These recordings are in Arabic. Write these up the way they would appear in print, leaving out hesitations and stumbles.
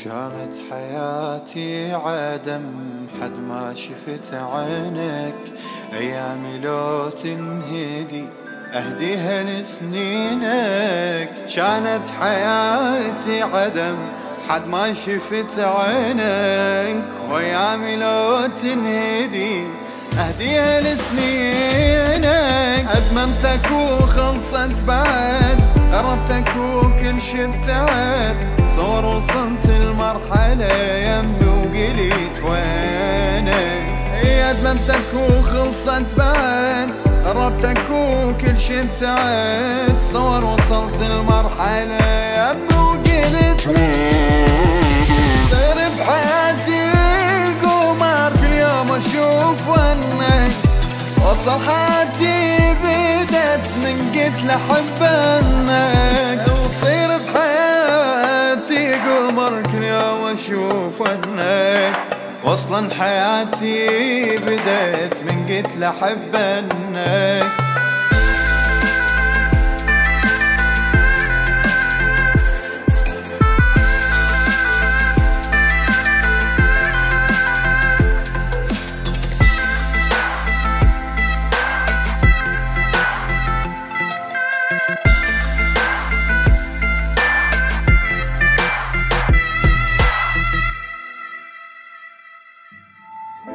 كانت حياتي عدم حد ما شفت عينك، أيامي لو تنهدي أهديها لسنينك. كانت حياتي عدم حد ما شفت عينك، وأيامي لو تنهدي أهديها لسنينك. أدمنتك وخلصت بعد، قربتك وكل شي ابتعد، صور وصلت المرحلة يمي وقليت وينك. أدمنتك وخلصت بعد، قربتك وكل شي ابتعد، صور وصلت المرحلة يمي وقليت. صير بحياتي قمر كل يوم أشوف ونك، وصل حياتي بدت من قلت لحبنك. وصير بحياتي قمر كل يوم أشوف ونك، وصلا حياتي بدت من قلت لحبنك.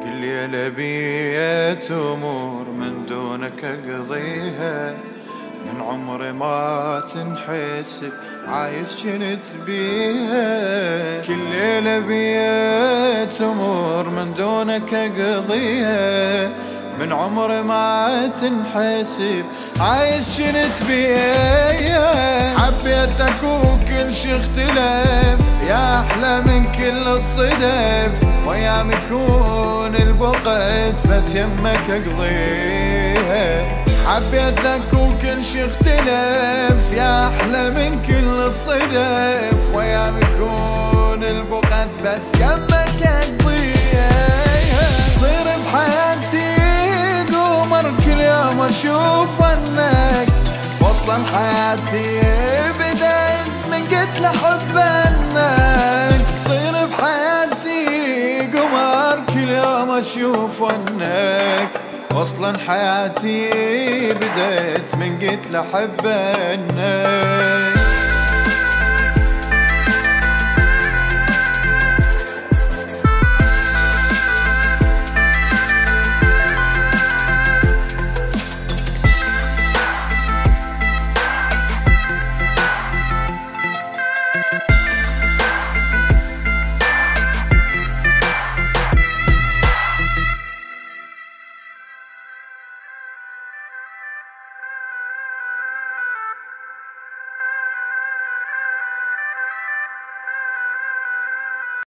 كل ليلة بيت أمور من دونك أقضيها، من عمري ما تنحسب عايز جنت بيها. كل ليلة بيت أمور من دونك أقضيها، من عمري ما تنحسب عايز جنت بيها. حبيتك وكل شي اختلف، يا أحلى من كل الصدف، وأيام يكون البقت بس يمك أقضيها. حبيتك وكل شي اختلف، يا أحلى من كل الصدف، وأيام يكون البقت بس يمك أقضيها. صير بحياتي قمر كل يوم أشوف ونك، وصلا حياتي بدأت من قلت لحبنك. صير بحياتي قمر كل يوم أشوف ونك، وصلا حياتي بدأت من قلت لحبنك.